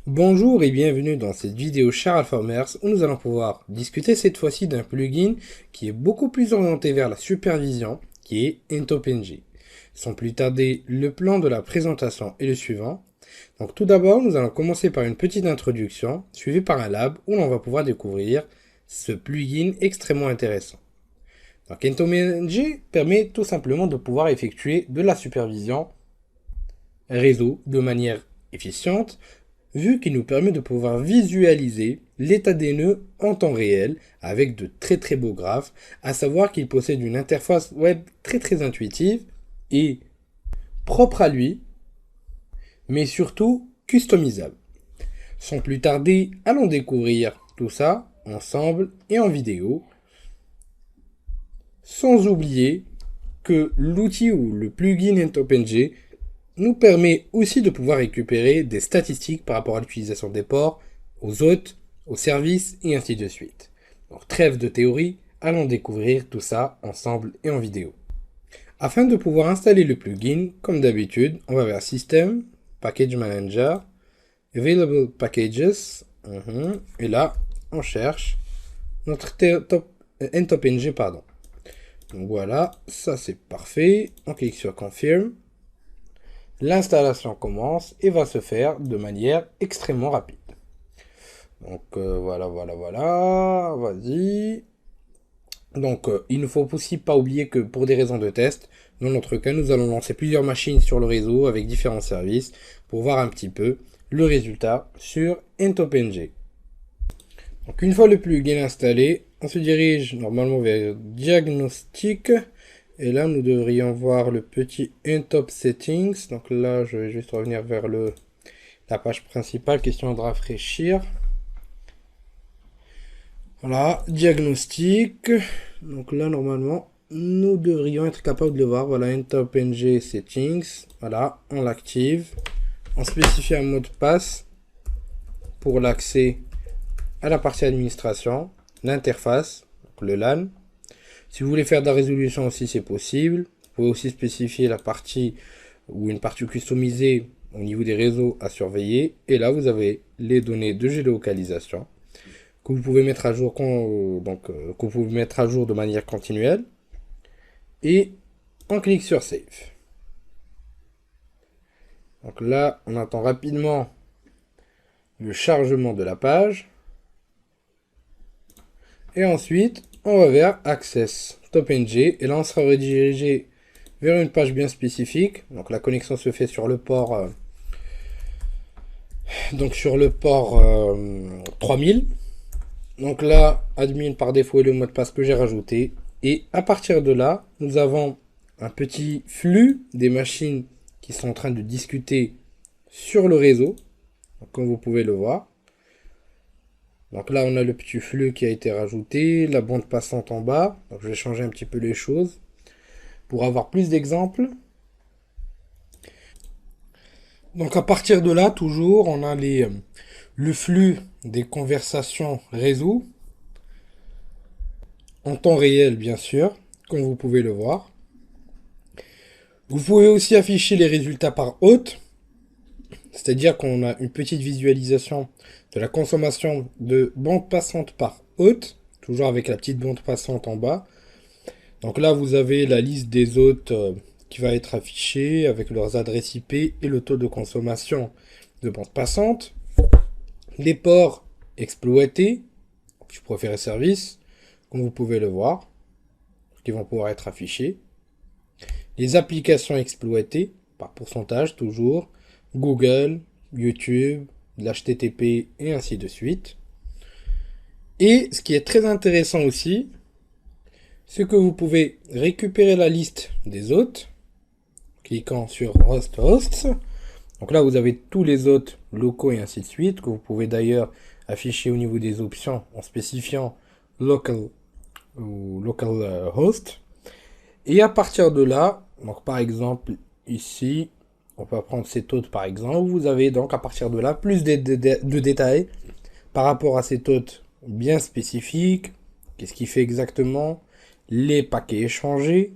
Bonjour et bienvenue dans cette vidéo Charles où nous allons pouvoir discuter cette fois-ci d'un plugin qui est beaucoup plus orienté vers la supervision, qui est IntopNG. Sans plus tarder, le plan de la présentation est le suivant. Donc tout d'abord, nous allons commencer par une petite introduction, suivie par un lab où l'on va pouvoir découvrir ce plugin extrêmement intéressant. Donc IntopNG permet tout simplement de pouvoir effectuer de la supervision réseau de manière efficiente, vu qu'il nous permet de pouvoir visualiser l'état des nœuds en temps réel avec de très beaux graphes, à savoir qu'il possède une interface web très intuitive et propre à lui, mais surtout customisable. Sans plus tarder, allons découvrir tout ça ensemble et en vidéo, sans oublier que l'outil ou le plugin IntopNG nous permet aussi de pouvoir récupérer des statistiques par rapport à l'utilisation des ports, aux hôtes, aux services et ainsi de suite. Donc trêve de théorie, allons découvrir tout ça ensemble et en vidéo. Afin de pouvoir installer le plugin, comme d'habitude, on va vers System, Package Manager, Available Packages, et là, on cherche notre IntopNG, pardon. Donc voilà, ça c'est parfait. On clique sur Confirm. L'installation commence et va se faire de manière extrêmement rapide. Donc voilà, vas-y. Donc il ne faut aussi pas oublier que pour des raisons de test, dans notre cas, nous allons lancer plusieurs machines sur le réseau avec différents services pour voir un petit peu le résultat sur IntopNG. Donc une fois le plugin installé, on se dirige normalement vers Diagnostic. Et là, nous devrions voir le petit Intop Settings. Donc là, je vais juste revenir vers la page principale, question de rafraîchir. Voilà, diagnostic. Donc là, normalement, nous devrions être capables de le voir. Voilà, IntopNG Settings. Voilà, on l'active. On spécifie un mot de passe pour l'accès à la partie administration, l'interface, le LAN. Si vous voulez faire de la résolution aussi, c'est possible. Vous pouvez aussi spécifier la partie ou une partie customisée au niveau des réseaux à surveiller. Et là, vous avez les données de géolocalisation que vous pouvez mettre à jour, que vous pouvez mettre à jour de manière continuelle. Et on clique sur Save. Donc là, on attend rapidement le chargement de la page. Et ensuite, on va vers Access TopNG et là on sera redirigé vers une page bien spécifique. Donc la connexion se fait sur le port 3000. Donc là, admin par défaut est le mot de passe que j'ai rajouté. Et à partir de là, nous avons un petit flux des machines qui sont en train de discuter sur le réseau. Donc, comme vous pouvez le voir. Donc là, on a le petit flux qui a été rajouté, la bande passante en bas. Donc je vais changer un petit peu les choses pour avoir plus d'exemples. Donc à partir de là, toujours, on a le flux des conversations réseau en temps réel, bien sûr, comme vous pouvez le voir. Vous pouvez aussi afficher les résultats par hôte, c'est-à-dire qu'on a une petite visualisation de la consommation de bande passante par hôte, toujours avec la petite bande passante en bas. Donc là, vous avez la liste des hôtes qui va être affichée avec leurs adresses IP et le taux de consommation de bande passante. Les ports exploités, je préfère service, comme vous pouvez le voir, qui vont pouvoir être affichés. Les applications exploitées, par pourcentage toujours, Google, YouTube, l'HTTP et ainsi de suite. Et ce qui est très intéressant aussi, c'est que vous pouvez récupérer la liste des hôtes, cliquant sur Hosts. Donc là, vous avez tous les hôtes locaux et ainsi de suite, que vous pouvez d'ailleurs afficher au niveau des options en spécifiant Local ou Local Host. Et à partir de là, donc par exemple ici, on peut prendre cet hôte par exemple, vous avez donc à partir de là plus de détails par rapport à cet hôte bien spécifique, qu'est-ce qu'il fait exactement, les paquets échangés,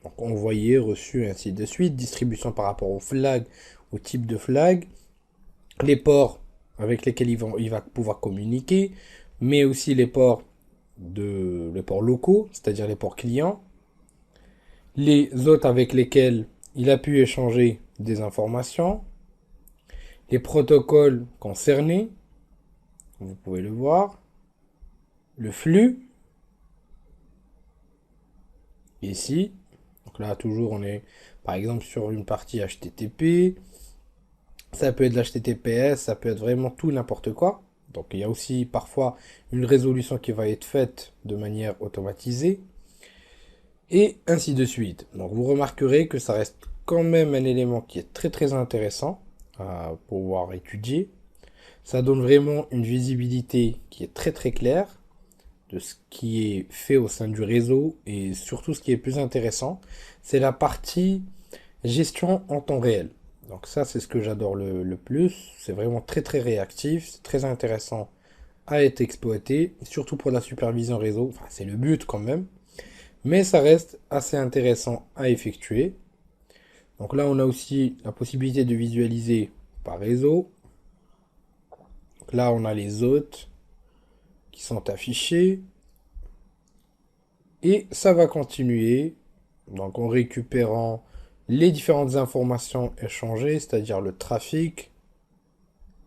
donc envoyés, reçus, ainsi de suite, distribution par rapport au flag, au type de flag, les ports avec lesquels il va pouvoir communiquer, mais aussi les ports locaux, c'est-à-dire les ports clients, les autres avec lesquels il a pu échanger des informations, les protocoles concernés, vous pouvez le voir, le flux, ici. Donc là, toujours, on est par exemple sur une partie HTTP. Ça peut être l'HTTPS, ça peut être vraiment tout n'importe quoi. Donc il y a aussi parfois une résolution qui va être faite de manière automatisée. Et ainsi de suite. Donc vous remarquerez que ça reste quand même un élément qui est très très intéressant à pouvoir étudier. Ça donne vraiment une visibilité qui est très très claire de ce qui est fait au sein du réseau et surtout ce qui est plus intéressant, c'est la partie gestion en temps réel. Donc ça, c'est ce que j'adore le plus. C'est vraiment très très réactif, c'est très intéressant à être exploité, surtout pour la supervision réseau. Enfin, c'est le but quand même, mais ça reste assez intéressant à effectuer. Donc là, on a aussi la possibilité de visualiser par réseau. Donc là, on a les hôtes qui sont affichés. Et ça va continuer, donc en récupérant les différentes informations échangées, c'est-à-dire le trafic,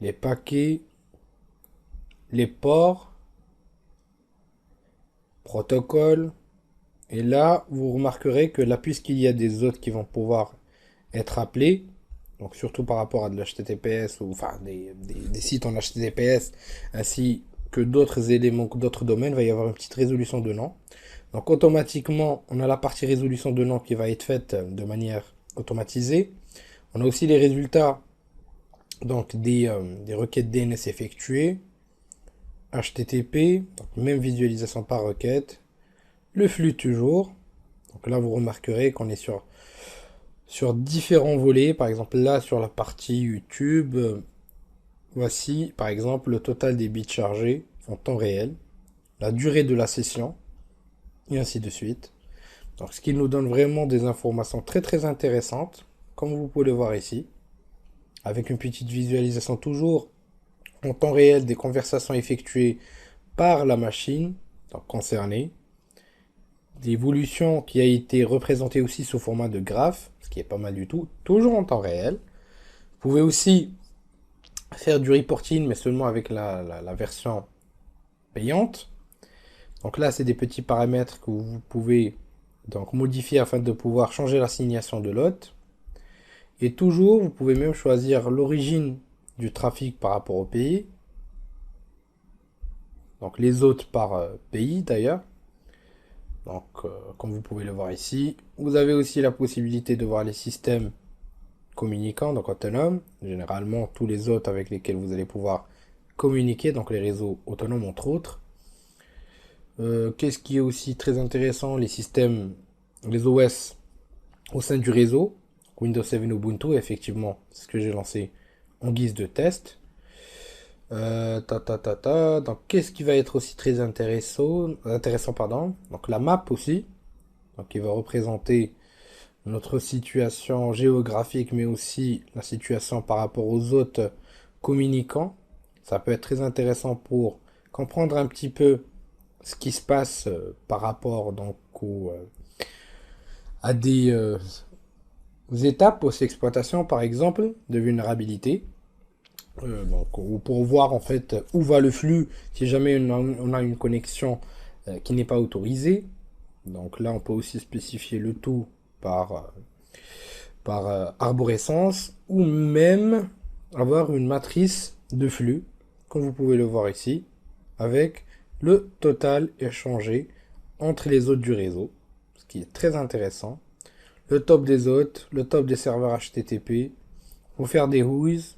les paquets, les ports, protocoles. Et là, vous remarquerez que là, puisqu'il y a des hôtes qui vont pouvoir être appelés, donc surtout par rapport à de l'HTTPS, ou enfin des sites en HTTPS, ainsi que d'autres éléments, d'autres domaines, il va y avoir une petite résolution de nom. Donc automatiquement, on a la partie résolution de nom qui va être faite de manière automatisée. On a aussi les résultats donc des requêtes DNS effectuées, HTTP, donc même visualisation par requête, le flux toujours. Donc là, vous remarquerez qu'on est sur différents volets. Par exemple, là, sur la partie YouTube, voici par exemple le total des bits chargés en temps réel, la durée de la session, et ainsi de suite. Donc, ce qui nous donne vraiment des informations très très intéressantes, comme vous pouvez le voir ici, avec une petite visualisation toujours en temps réel des conversations effectuées par la machine donc concernée, l'évolution qui a été représentée aussi sous format de graphe, ce qui est pas mal du tout, toujours en temps réel. Vous pouvez aussi faire du reporting, mais seulement avec la version payante. Donc là, c'est des petits paramètres que vous pouvez donc modifier afin de pouvoir changer l'assignation de l'hôte. Et toujours, vous pouvez même choisir l'origine du trafic par rapport au pays. Donc les hôtes par pays d'ailleurs. Donc comme vous pouvez le voir ici. Vous avez aussi la possibilité de voir les systèmes communicants, donc autonomes. Généralement, tous les hôtes avec lesquels vous allez pouvoir communiquer, donc les réseaux autonomes entre autres. Qu'est-ce qui est aussi très intéressant? Les systèmes, les OS au sein du réseau. Windows 7 Ubuntu, effectivement, c'est ce que j'ai lancé en guise de test. Donc, qu'est-ce qui va être aussi très intéressant, pardon. Donc, la map aussi, donc, qui va représenter notre situation géographique, mais aussi la situation par rapport aux autres communicants. Ça peut être très intéressant pour comprendre un petit peu ce qui se passe par rapport donc à aux étapes post-exploitation, par exemple, de vulnérabilité. Donc, ou pour voir en fait où va le flux si jamais on a une connexion qui n'est pas autorisée. Donc là, on peut aussi spécifier le tout par arborescence ou même avoir une matrice de flux, comme vous pouvez le voir ici, avec le total échangé entre les hôtes du réseau, ce qui est très intéressant. Le top des hôtes, le top des serveurs HTTP, pour faire des whois.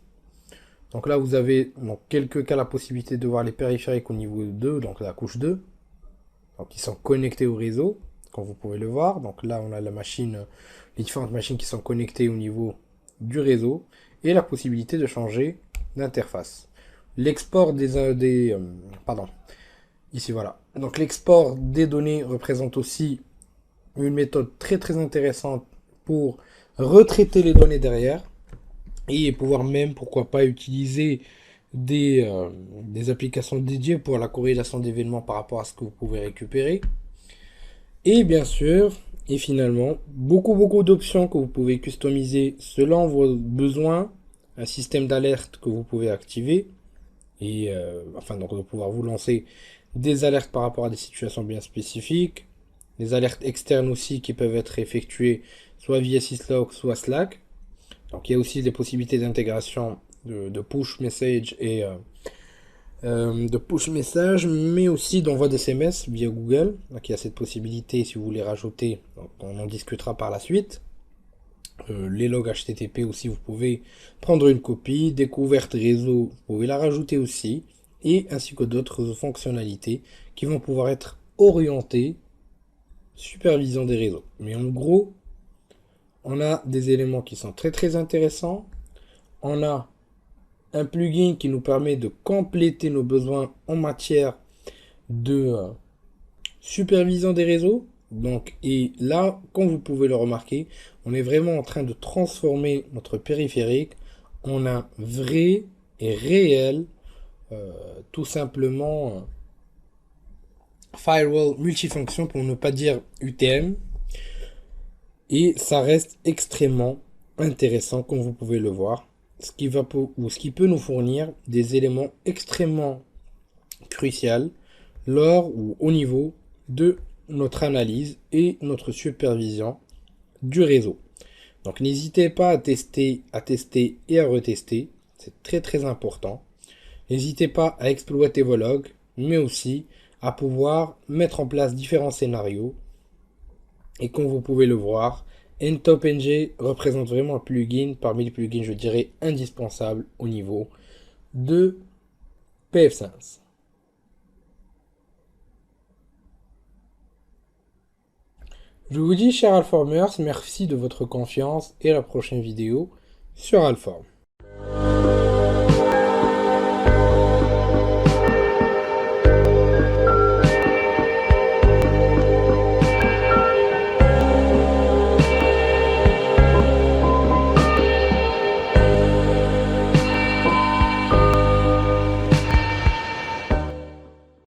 Donc là, vous avez dans quelques cas la possibilité de voir les périphériques au niveau 2, donc la couche 2, donc qui sont connectés au réseau, comme vous pouvez le voir. Donc là, on a les différentes machines qui sont connectées au niveau du réseau, et la possibilité de changer d'interface. L'export pardon, ici voilà. Donc l'export des données représente aussi une méthode très très intéressante pour retraiter les données derrière et pouvoir même, pourquoi pas, utiliser des applications dédiées pour la corrélation d'événements par rapport à ce que vous pouvez récupérer. Et bien sûr, et finalement, beaucoup d'options que vous pouvez customiser selon vos besoins, un système d'alerte que vous pouvez activer, et afin donc de pouvoir vous lancer des alertes par rapport à des situations bien spécifiques, des alertes externes aussi qui peuvent être effectuées soit via Syslog, soit Slack. Donc il y a aussi des possibilités d'intégration de push message et de push message, mais aussi d'envoi d'SMS via Google. Donc il y a cette possibilité si vous voulez rajouter, donc on en discutera par la suite. Les logs HTTP aussi, vous pouvez prendre une copie, découverte réseau, vous pouvez la rajouter aussi, et ainsi que d'autres fonctionnalités qui vont pouvoir être orientées supervision des réseaux. Mais en gros, on a des éléments qui sont très intéressants. On a un plugin qui nous permet de compléter nos besoins en matière de supervision des réseaux. Donc, et là, comme vous pouvez le remarquer, on est vraiment en train de transformer notre périphérique en un vrai et réel, tout simplement, firewall multifonction pour ne pas dire UTM. Et ça reste extrêmement intéressant, comme vous pouvez le voir, ce qui peut nous fournir des éléments extrêmement cruciaux lors ou au niveau de notre analyse et notre supervision du réseau. Donc n'hésitez pas à tester et à retester, c'est très important. N'hésitez pas à exploiter vos logs, mais aussi à pouvoir mettre en place différents scénarios. Et comme vous pouvez le voir, NTOPNG représente vraiment un plugin parmi les plugins, je dirais, indispensables au niveau de PF5. Je vous dis, chers Alformers, merci de votre confiance et à la prochaine vidéo sur Alform.